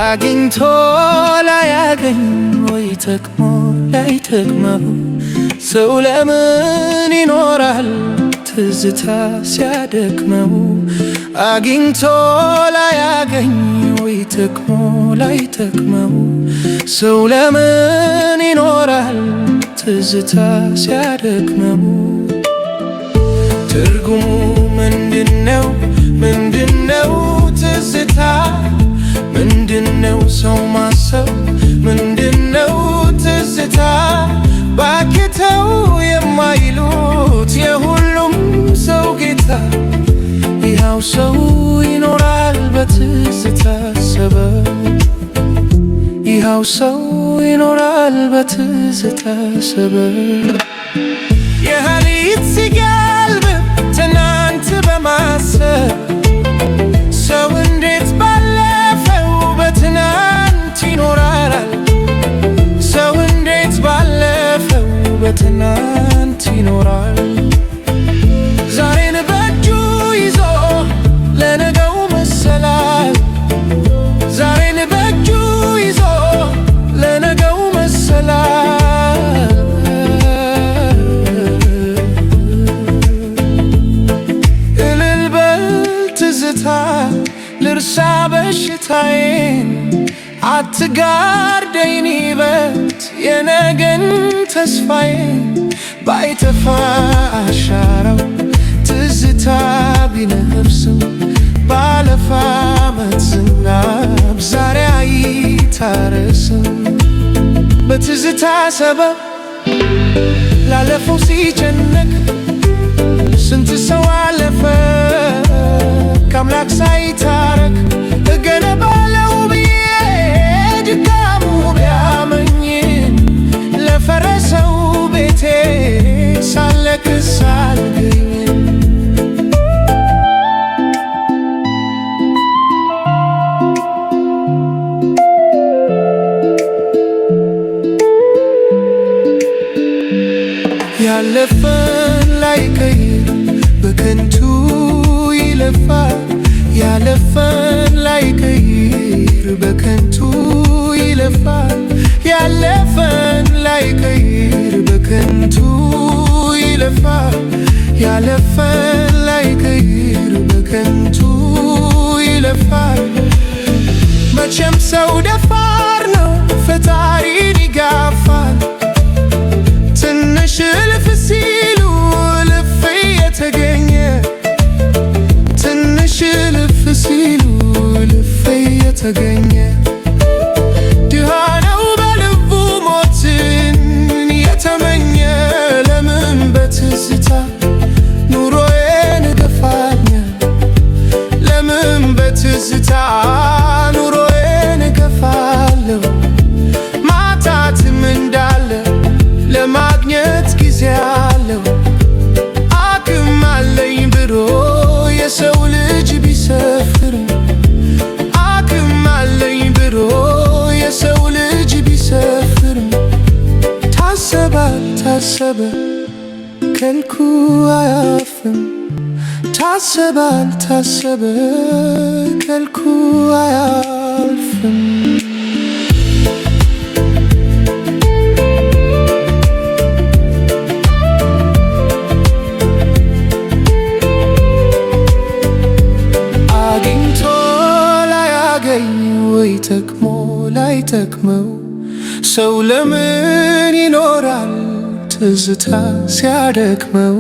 አግኝቶ ላያገኝ ወይ ጠቅሞ ላይጠቅመው ሰው ለምን ይኖራል ትዝታ ሲያደክመው? አግኝቶ ላያገኝ ወይ ጠቅሞ ላይጠቅመው ሰው ለምን ይኖራል ትዝታ ሲያደክመው? ትርጉሙ ምንድነው? ምንድነው ትዝታ? ምንድነው ሰው ማሰብ? ምንድነው ትዝታ? ባክተው የማይሉት የሁሉም ሰው ጌታ ይኸው ሰው ይኖራል በትዝታ ሰበብ። ይኸው ሰው ይኖራል በትዝታ ሰበብ። የሌሊት ሲጋልብ ትናንት በማሰብ ሰው እንዴት ባለፈው በትናንት ይኖራል? ሰው እንዴት ባለፈው በትናንት ይኖራል? ዛሬን በእጁ ይዞ ለነገው መሰላል። ዛሬን በእጁ ይዞ ለነገው መሰላል። እልል በል ትዝታ ልርሳ በሽታዬን፣ አትጋርደኝ በት የነገን ተስፋዬን። ባይተፋ አሻራው ትዝታ ቢነፍስም ባለፈ ዓመት ዝናብ ዛሬ አይታረስም። በትዝታ ሰበብ ላለፈው ሲጨነቅ ስንት ሰው አለፈ ከአምላክ ሳይታረቅ። እገነባለው ብዬ ድካሙ ቢያመኝ ለፈረሰው ቤቴ ሳለቅስ አልገኝም። ያለፈን ላይቀይር በከንቱ ይለፋል። ያለፈን ላይቀይር በከንቱ ይለፋል። ያለፈን ላይቀይር በከንቱ ይለፋል። ያለፈን ላይቀይር በከንቱ ይለፋል። መቼም ሰው ደፋር ነው ፈጣሪን ይጋፋል። ትንሽ እልፍ ሲሉ እልፍ የተገኘ ትንሽ እልፍ ሲሉ እልፍ የተገኘ ድሃ ነው በልቡ ሞትን የተመኘ። ለምን በትዝታ ኑሮዬን እገፋኛል? ለምን በትዝታ ኑሮዬን እገፋለሁ? ማታትም እንዳለ ለማግኘት ጊዜ አለው። አቅም አለኝ ብሎ የሰው ልጅ ቢሰፍር፣ አቅም አለኝ ብሎ የሰው ልጅ ቢሰፍር፣ ታሰበ አልታሰበ ከልኩ አያልፍም። ታሰበ አልታሰበ ከልኩ አያልፍም። ወይ ጠቅሞ ላይጠቅመው ሰው ለምን ይኖራል ትዝታ ሲያደክመው?